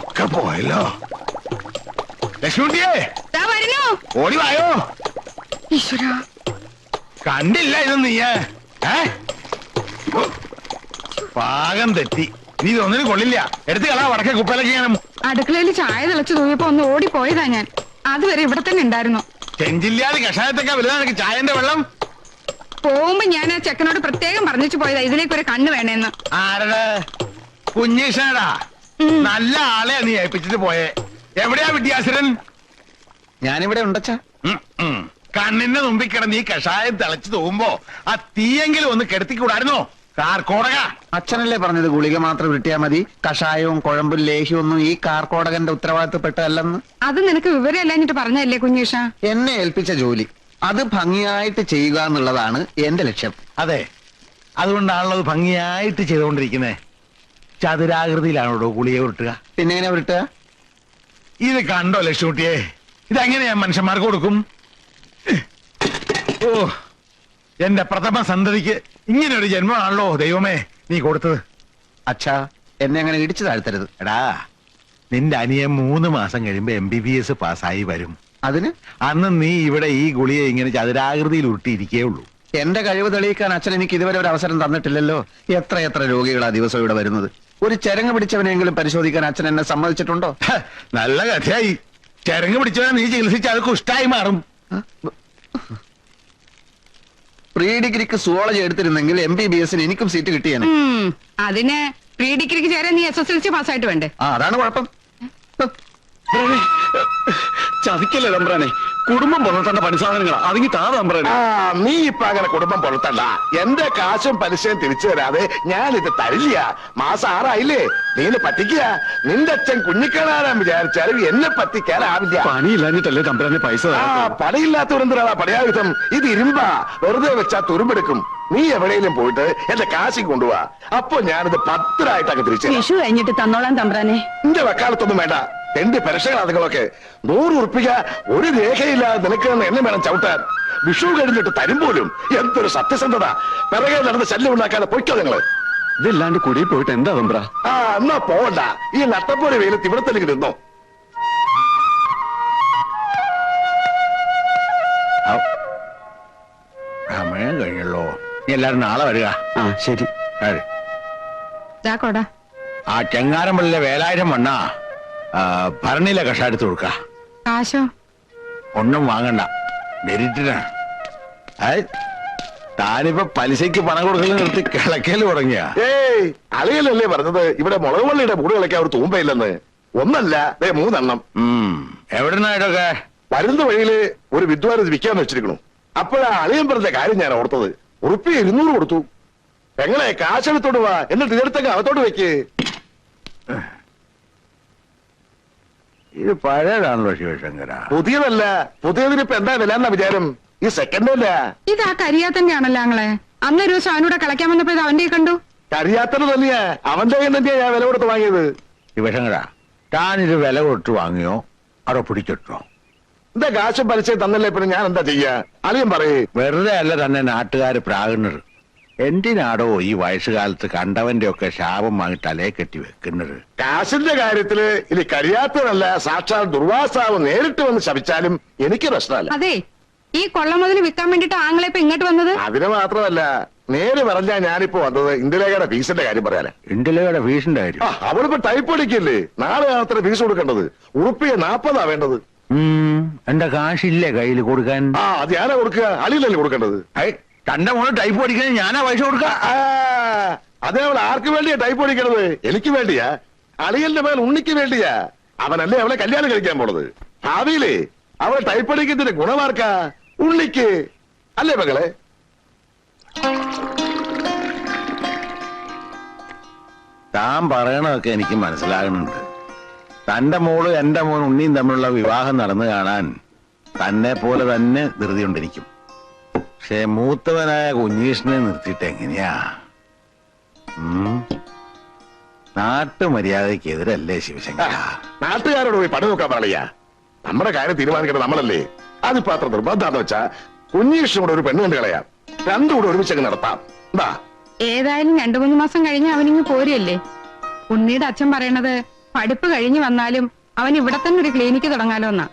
ഒക്കെ പോയല്ലോ. ലക്ഷ്മിയെ ഓടി വായോ. കണ്ടില്ല ഇത് നീയ് പാകം തെറ്റി. നീ ഇതൊന്നിനും കൊള്ളില്ല. എടുത്ത് കളാ വടക്കേ കുപ്പയിലേക്ക് ചെയ്യണം. അടുക്കളയിൽ ചായ തിളച്ചു തൂങ്ങിയപ്പോ ഒന്ന് ഓടിപ്പോയതാ ഞാൻ. അതുവരെ ഇവിടെ തന്നെ ഉണ്ടായിരുന്നു. ചെഞ്ചില്ലാതെ കഷായത്തൊക്കെ വലുതാണ് ചായന്റെ വെള്ളം. പോകുമ്പോ ഞാൻ ആ ചെക്കനോട് പ്രത്യേകം പറഞ്ഞിച്ചു പോയതാ ഇതിലേക്ക് ഒരു കണ്ണ് വേണേന്ന്. ആരുടെ? കുഞ്ഞീഷടാ. നല്ല ആളെയാ നീ ഏൽപ്പിച്ചിട്ട് പോയേ. എവിടെയാ വിദ്യാസുരൻ? ഞാനിവിടെ ഉണ്ടച്ചാ. കണ്ണിന്റെ മുമ്പിൽ കിടന്ന് ഈ കഷായം തിളച്ചു തൂകുമ്പോ ആ തീയെങ്കിലും ഒന്ന് കെടുത്തിക്കൂടായിരുന്നോ? കാർക്കോടക. അച്ഛനല്ലേ പറഞ്ഞത് ഗുളിക മാത്രം കിട്ടിയാ മതി, കഷായവും കുഴമ്പും ലേഹ്യവും ഒന്നും ഈ കാർക്കോടകന്റെ ഉത്തരവാദിത്തപ്പെട്ടതല്ലെന്ന്. അത് നിനക്ക് വിവരമല്ലാഞ്ഞിട്ട് പറഞ്ഞല്ലേ കുഞ്ഞീഷ? എന്നെ ഏൽപ്പിച്ച ജോലി അത് ഭംഗിയായിട്ട് ചെയ്യുക എന്നുള്ളതാണ് എന്റെ ലക്ഷ്യം. അതെ, അതുകൊണ്ടാണല്ലോ അത് ഭംഗിയായിട്ട് ചെയ്തുകൊണ്ടിരിക്കുന്നേ. ചതുരാകൃതിയിലാണോ ഗുളിക ഉരുട്ടുക? പിന്നെ എങ്ങനെ ഉരുട്ടുക? ഇത് കണ്ടോ ലക്ഷ്മിയെ, ഇതെങ്ങനെയാ മനുഷ്യന്മാർക്ക് കൊടുക്കും? ഓ, എന്റെ പ്രഥമ സന്തതിക്ക് ഇങ്ങനെ ഒരു ജന്മമാണല്ലോ ദൈവമേ നീ കൊടുത്തത്. അച്ഛാ, എന്നെ അങ്ങനെ ഇടിച്ചു താഴ്ത്തരുത്. എടാ, നിന്റെ അനിയൻ 3 മാസം കഴിയുമ്പോ MBBS പാസ്സായി വരും. അതിന് അന്ന് നീ ഇവിടെ ഈ ഗുളിയെ ഇങ്ങനെ ചതുരാകൃതിയിൽ ഉരുട്ടിയിരിക്കേ ഉള്ളൂ. എന്റെ കഴിവ് തെളിയിക്കാൻ അച്ഛൻ എനിക്ക് ഇതുവരെ ഒരു അവസരം തന്നിട്ടില്ലല്ലോ. എത്ര രോഗികളാ ദിവസം ഇവിടെ വരുന്നത്. ഒരു ചരങ്ങ് പിടിച്ചവനെങ്കിലും പരിശോധിക്കാൻ അച്ഛൻ എന്നെ സമ്മതിച്ചിട്ടുണ്ടോ? നല്ല കഥയായി. ചരങ്ങ് പിടിച്ചവനെ നീ ചികിത്സിച്ച് അത് കുഷ്ടായി മാറും. പ്രീ ഡിഗ്രിക്ക് സുവോളജി എടുത്തിരുന്നെങ്കിൽ MBBSന് എനിക്കും സീറ്റ് കിട്ടിയാണ്. അതിന് പ്രീ ഡിഗ്രിക്ക് ചേരാൻ നീ SSLC പാസ്സായിട്ട് വേണ്ടേ? അതാണ് കുഴപ്പം. ചതിക്കല്ലേ തമ്പ്രാനെ, കുടുംബം പുലർത്തേണ്ട പണിസാധനങ്ങളാ. അതിങ്ങി താ തമ്പ്രാനെ. നീ ഇപ്പൊ അങ്ങനെ കുടുംബം പുലർത്തണ്ട. എന്റെ കാശും പലിശയും തിരിച്ചു തരാതെ ഞാനിത് തരില്ല. മാസം 6 ആയില്ലേ, നീന് പറ്റിക്കുക. നിന്റെ അച്ഛൻ കുഞ്ഞിക്കണാരാൻ വിചാരിച്ചാലും എന്നെ പറ്റിക്കാനാവില്ല. പണിയില്ലാഞ്ഞിട്ടല്ലേ തമ്പ്രാനെ പൈസ? പണിയില്ലാത്തവരെന്തിനാ പടയായുധം? ഇത് ഇരുമ്പാ, വെറുതെ വെച്ചാ തുരുമ്പെടുക്കും. നീ എവിടെയെങ്കിലും പോയിട്ട് എന്റെ കാശി കൊണ്ടുപോവാ. അപ്പൊ ഞാനിത് ഭദ്രായിട്ടൊക്കെ തിരിച്ചു. വിഷു കഴിഞ്ഞിട്ട് തന്നോളാം തമ്പ്രാനെ. എന്റെ വക്കാലത്തൊന്നും വേണ്ട. എന്റെ പെരക്ഷകൾ അതുങ്ങളൊക്കെ 100 ഉറുപ്പിക ഒരു രേഖയില്ലാതെ നിനക്ക് എന്നെ വേണം ചവിട്ടാൻ. വിഷു കഴിഞ്ഞിട്ട് തരും പോലും. എന്തൊരു സത്യസന്ധത. പിറകെ നടന്ന് ശല്യം ഉണ്ടാക്കാതെ പൊയ്ക്കോ നിങ്ങള്. ഇതില്ലാണ്ട് കുടിയിൽ പോയിട്ട് എന്താ തമ്പ്ര? എന്നാ പോവണ്ട. ഈ നട്ടപ്പോലെ വെയിലത്ത് ഇവിടെ തന്നെ നിന്നോ. സമയം കഴിഞ്ഞല്ലോ. നീ എല്ലാരും നാളെ വരിക. ശരി. ആ ചെങ്ങാരമ്പള്ളിലെ വേലായിരം മണ്ണ ഭരണിയിലെ കഷായം എടുത്ത് കൊടുക്ക. കാശോ? ഒന്നും വാങ്ങണ്ട, മെരിറ്റിനാണ്. താനിപ്പോ പലിശയ്ക്ക് പണം കൊടുക്കൽ നിർത്തി കിളക്കല് തുടങ്ങിയ. അളിയലല്ലേ പറഞ്ഞത് ഇവിടെ മുളക് വള്ളിയുടെ മൂട് കളിക്കാൻ ഒരു തൂമ്പയില്ലെന്ന്? ഒന്നല്ല, 3 എണ്ണം. എവിടുന്നായിട്ടൊക്കെ? വരുന്ന വഴിയില് ഒരു വിദ്വാരം വിൽക്കാന്ന് വെച്ചിരിക്കണു. അപ്പോഴാ അളിയൻ പറഞ്ഞ കാര്യം ഞാൻ ഓർത്തത്. ഉറുപ്പി 200 കൊടുത്തു. എങ്ങനെ കാശെടുത്തോട്ട് വാ, എന്നിട്ട് ഇതെടുത്തൊക്കെ അകത്തോട്ട് വെക്ക്. ഇത് പഴയതാണല്ലോ ശിവശങ്കര. പുതിയതല്ല. പുതിയതിനിപ്പോ എന്താ വില എന്നാ വിചാരം? ഈ സെക്കൻഡ് അല്ല. ഇത് ആ കരിയാത്തന്നെയാണല്ലോ ആങ്ങളെ. അന്നൊരു ദിവസം അവനൂടെ കളിക്കാൻ വന്നപ്പോ ഇത് അവന്റെ കണ്ടു. കരിയാത്തത് തന്നെയാ, അവന്റെ കയ്യിൽ തന്നെയാ ഞാൻ വില കൊടുത്ത് വാങ്ങിയത്. ശിവശങ്കര, താനിത് വില കൊടുത്ത് വാങ്ങിയോ അതോ പിടിച്ചിട്ടോ? എന്താ കാശും പലിശയും തന്നല്ലേ, പിന്നെ ഞാൻ എന്താ ചെയ്യാ? അളിയൻ പറയേ. വെറുതെ അല്ല തന്നെ നാട്ടുകാര് പ്രാകുന്നത്. എന്തിനാടോ ഈ വയസ്സുകാലത്ത് കണ്ടവന്റെ ഒക്കെ ശാപം വാങ്ങി തലയെ കെട്ടി വെക്കുന്നത്? കാശിന്റെ കാര്യത്തില് ഇനി കഴിയാത്തതല്ല, സാക്ഷാൽ ദുർവാസാവ് നേരിട്ട് വന്ന് ശപിച്ചാലും എനിക്ക് പ്രശ്നമല്ല. അതെ, ഈ കൊള്ള മുതൽ വിൽക്കാൻ വേണ്ടിട്ട് ആങ്ങളെ ഇപ്പൊ ഇങ്ങോട്ട് വന്നത്? അതിന് മാത്രമല്ല, നേര് പറഞ്ഞാ ഞാനിപ്പോ വന്നത് ഇന്ദിരയുടെ ഫീസിന്റെ കാര്യം പറയാനാ. ഇന്ദിരയുടെ ഫീസിന്റെ കാര്യം? അവളിപ്പോ ടൈപ്പ് അടിക്കല്ലേ, നാളെ അത്ര ഫീസ് കൊടുക്കേണ്ടത്. ഉറുപ്പിക 40 വേണ്ടത്. എന്റെ കാശില്ലേ കയ്യിൽ കൊടുക്കാൻ? അത് ഞാനാ കൊടുക്കുക, അളിയിലല്ലേ കൊടുക്കേണ്ടത്. തന്റെ മോള് ടൈപ്പ് പഠിക്കാൻ ഞാനാ പൈസ കൊടുക്ക? അതേ അവൾ ആർക്ക് വേണ്ടിയാ ടൈപ്പ് പഠിക്കണത്? എനിക്ക് വേണ്ടിയാ. അളിയന്റെ മേൽ ഉണ്ണിക്ക് വേണ്ടിയാ. അവനല്ലേ അവളെ കല്യാണം കഴിക്കാൻ പോണത്. ഭാവിയിലേ അവളെ ടൈപ്പ് പഠിക്കുന്നതിന്റെ ഗുണമാർക്കാ? ഉണ്ണിക്ക് അല്ലേ മകളെ? താൻ പറയണതൊക്കെ എനിക്ക് മനസ്സിലാകുന്നുണ്ട്. തന്റെ മോള് എന്റെ മോൻ ഉണ്ണിയും തമ്മിലുള്ള വിവാഹം നടന്നു കാണാൻ തന്നെ പോലെ തന്നെ ധൃതി കൊണ്ടിരിക്കും. പക്ഷെ മൂത്തവനായ കുഞ്ഞീഷിനെ നിർത്തിയിട്ട് എങ്ങനെയാ? നാട്ടുമര്യാദയ്ക്ക് എതിരല്ലേ ശിവശങ്കര? നാട്ടുകാരോട് പോയി പണി നോക്കാൻ പറയാ. നമ്മുടെ കാര്യം തീരുമാനിക്കണം നമ്മളല്ലേ. അതിപ്പോ അത്ര നിർബന്ധാന്ന് വെച്ചാ കുഞ്ഞീഷിനും കൂടെ ഒരു പെണ്ണ് കണ്ടു കളയാം. രണ്ടും കൂടെ ഒരുമിച്ചങ്ങ് നടത്താം. എന്താ? ഏതായാലും 2-3 മാസം കഴിഞ്ഞ് അവനിങ്ങ് പോരല്ലേ. ഉണ്ണിയുടെ അച്ഛൻ പറയണത് പഠിപ്പ് കഴിഞ്ഞു വന്നാലും അവൻ ഇവിടെ തന്നെ ഒരു ക്ലിനിക്ക് തുടങ്ങാലോ എന്നാ.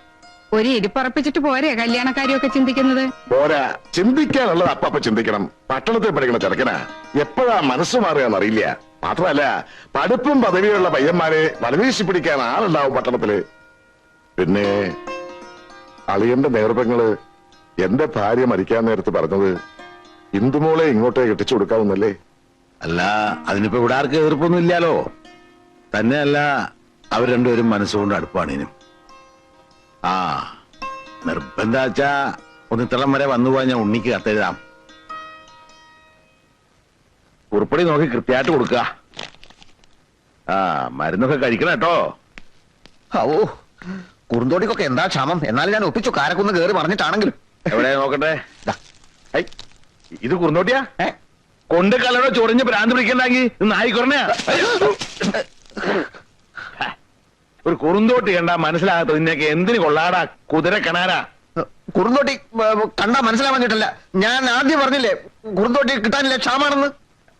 ഒരു ഇരിപ്പുറപ്പിച്ചിട്ട് പോരെ കല്യാണക്കാരിയൊക്കെ ചിന്തിക്കുന്നത്. പോരാ, ചിന്തിക്കാനുള്ളത് അപ്പ ചിന്തിക്കണം. പട്ടണത്തിൽ പഠിക്കണ ചെറുക്കനാ എപ്പോഴാ മനസ്സ് മാറുകയെന്നറിയില്ല. മാത്രമല്ല, പഠിപ്പും പദവിയുള്ള പയ്യന്മാരെ വലവീശി പിടിക്കാൻ ആളുണ്ടാവും പട്ടണത്തില്. പിന്നെ അളിയന്റെ നേർപ്പങ്ങള് എന്റെ ഭാര്യ മരിക്കാൻ നേരത്ത് പറഞ്ഞത് ഇന്ദുമോളെ ഇങ്ങോട്ടേ കെട്ടിച്ചു കൊടുക്കാവുന്നല്ലേ? അല്ല, അതിനിപ്പോ ഇവിടെ ആർക്കും എതിർപ്പൊന്നും ഇല്ലാലോ. തന്നെയല്ല, അവർ രണ്ടുപേരും മനസ്സുകൊണ്ട് അടുപ്പാണിനും. ആ നിർബന്ധാച്ചാ ഒന്നിത്തളം വരെ വന്നു പോയാൽ ഞാൻ ഉണ്ണിക്ക് കത്തെഴുതാം. ഉറുപ്പടി നോക്കി കൃത്യമായിട്ട് കൊടുക്കുക. ആ മരുന്നൊക്കെ കഴിക്കണം കേട്ടോ. ഓ കുറുന്തോടിക്കൊക്കെ എന്താ ക്ഷമം. എന്നാലും ഞാൻ ഒപ്പിച്ചു, കാരക്കുന്ന് കയറി പറഞ്ഞിട്ടാണെങ്കിലും. എവിടെ നോക്കട്ടെ. ദാ, ഐ, ഇത് കുറുന്തോട്ടിയാ? കൊണ്ട് കലടോ ചൊറിഞ്ഞ് ഭ്രാന്ത് പിടിക്കണ്ടെങ്കിൽ നായിക്കൊറണയാ. ഒരു കുറുന്തോട്ടി കണ്ടാ മനസ്സിലാകത്ത നിന്നൊക്കെ എന്തിനു കൊള്ളാടാ കുതിര കണാരാ. കുറുന്തോട്ടി കണ്ടാ മനസ്സിലാവാഞ്ഞിട്ടല്ല, ഞാൻ ആദ്യം പറഞ്ഞില്ലേ കുറുന്തോട്ടി കിട്ടാനില്ല, ക്ഷാമാണെന്ന്.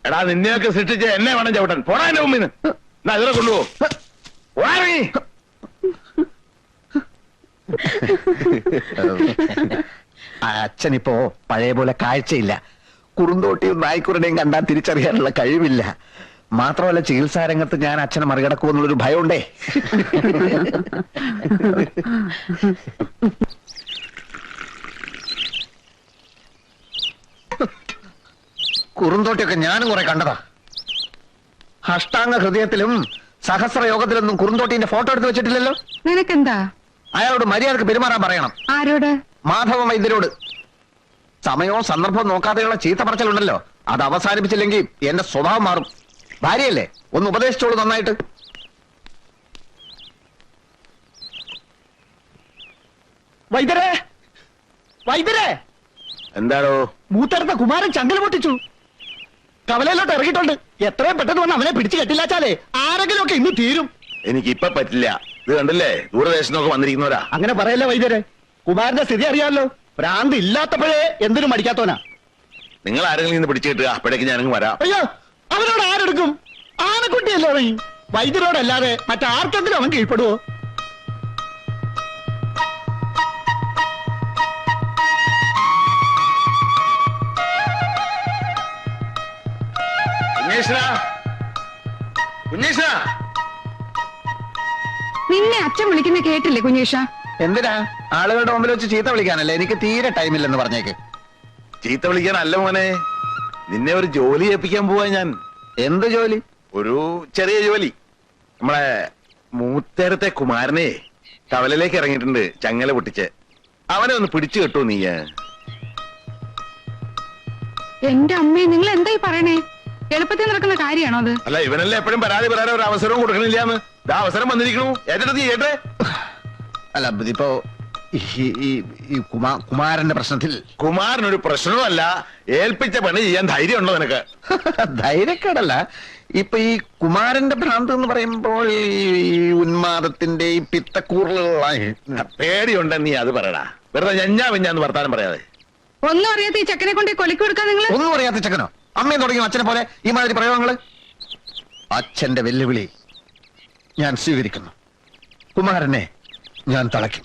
എടാ നിന്നെയൊക്കെ സൃഷ്ടിച്ച് എന്നെ വേണം ചവിട്ടാൻ. പോടാ എന്റെ മുമ്പിന്ന്. എന്നാ ഇതിനെ കൊണ്ടുപോ. അച്ഛനിപ്പോ പഴയ പോലെ കാഴ്ചയില്ല. കുറുന്തോട്ടിയും നായ്ക്കുരുടെയും കണ്ടാൽ തിരിച്ചറിയാനുള്ള കഴിവില്ല. മാത്രമല്ല, ചികിത്സാ രംഗത്ത് ഞാൻ അച്ഛനെ മറികടക്കുമെന്നുള്ളൊരു ഭയമുണ്ടേ. കുറുന്തോട്ടിയൊക്കെ ഞാനും കുറെ കണ്ടതാ. അഷ്ടാംഗ ഹൃദയത്തിലും സഹസ്രയോഗത്തിലൊന്നും കുറുന്തോട്ടിന്റെ ഫോട്ടോ എടുത്ത് വെച്ചിട്ടില്ലല്ലോ. നിനക്കെന്താ? അയാളോട് മര്യാദക്ക് പെരുമാറാൻ പറയണം. ആരോട്? മാധവ വൈദ്യരോട്. സമയവും സന്ദർഭവും നോക്കാതെയുള്ള ചീത്ത പറച്ചിലുണ്ടല്ലോ, അത് അവസാനിപ്പിച്ചില്ലെങ്കിൽ എന്റെ സ്വഭാവം മാറും. ഭാര്യയല്ലേ, ഒന്ന് ഉപദേശിച്ചോളൂ നന്നായിട്ട്. വൈദ്യരെ, വൈദ്യരെ, എന്താടോ? മൂത്തടുത്ത കുമാരൻ ചങ്കൽ പൊട്ടിച്ചു. കവലയിലോട്ട് ഇറങ്ങിയിട്ടുണ്ട്. എത്രയും പെട്ടെന്ന് വന്ന് അവനെ പിടിച്ചു കെട്ടില്ലാച്ചാലേ ആരെങ്കിലും ഒക്കെ ഇന്ന് തീരും. എനിക്കിപ്പൊ പറ്റില്ല. ഇത് കണ്ടില്ലേ, ദൂരദേശത്തൊക്കെ വന്നിരിക്കുന്നവരാ. അങ്ങനെ പറയല്ലേ വൈദ്യരെ, കുമാരന്റെ സ്ഥിതി അറിയാമല്ലോ. ഭ്രാന്ത് ഇല്ലാത്തപ്പോഴേ എന്തിനും മടിക്കാത്തോനാ. നിങ്ങൾ ആരെങ്കിലും ഇന്ന് പിടിച്ചു കിട്ടുക, അപ്പോഴേക്ക് ഞാനങ്ങ് വരാം. അയ്യോ, അവനോട് ആരെടുക്കും? ആനക്കുട്ടിയല്ലേ അവൻ. വൈദ്യരോടല്ലാതെ മറ്റാർക്കെങ്കിലും അവൻ കീഴ്പ്പെടുവോ? നിന്നെ അച്ഛൻ വിളിക്കുന്ന കേട്ടില്ലേ കുഞ്ഞേഷ? എന്തിനാ? ആളുകളുടെ മുമ്പിൽ വെച്ച് ചീത്ത വിളിക്കാനല്ലേ? എനിക്ക് തീരെ ടൈമില്ലെന്ന് പറഞ്ഞേക്ക്. ചീത്ത വിളിക്കാനല്ല മോനെ, നിന്നെ ഒരു ജോലി ഏൽപ്പിക്കാൻ പോവാ ഞാൻ. എന്ത് ജോലി? ഒരു ചെറിയ ജോലി. നമ്മളെ മൂത്തേരത്തെ കുമാരനെ കവലയിലേക്ക് ഇറങ്ങിയിട്ടുണ്ട്, ചങ്ങല പൊട്ടിച്ച്. അവനെ ഒന്ന് പിടിച്ചു കെട്ടു നീ. എന്റെ അമ്മേ, നിങ്ങൾ എന്തായി പറയണേ? എളുപ്പത്തിൽ നടക്കുന്ന കാര്യമാണോ അത്? അല്ല, ഇവനല്ലേ എപ്പോഴും പരാതി പറയാൻ ഒരു അവസരവും കൊടുക്കണില്ലാന്ന്. ഇതാ അവസരം വന്നിരിക്കണു. ഏറ്റെടുത്ത് ചെയ്യട്ടെ. അല്ല, ഇതിപ്പോ ഈ കുമാരന്റെ പ്രശ്നത്തിൽ. കുമാരനൊരു പ്രശ്നവുമല്ല. ഏൽപ്പിച്ച പണി ചെയ്യാൻ ധൈര്യം ഉണ്ടോ നിനക്ക്? ധൈര്യക്കേടല്ല, ഇപ്പൊ ഈ കുമാരന്റെ ഭ്രാന്ത് എന്ന് പറയുമ്പോൾ ഈ ഉന്മാദത്തിന്റെ ഈ പിത്തക്കൂറലുള്ള പേടിയുണ്ടെ നീ അത് പറയടാ. വെറുതെ ഞഞ്ഞാന്ന് വർത്താനം പറയാതെ. ഒന്നും അറിയാത്ത ഈ ചെക്കനെ കൊണ്ട് കൊലക്ക് കൊടുക്കാൻ നിങ്ങൾ. ഒന്നും അറിയാത്ത ചെക്കനോ? അമ്മയും തുടങ്ങിയോ അച്ഛനെ പോലെ ഈ മാതിരി പ്രയോഗങ്ങള്? അച്ഛന്റെ വെല്ലുവിളി ഞാൻ സ്വീകരിക്കുന്നു. കുമാരനെ ഞാൻ തളയ്ക്കും.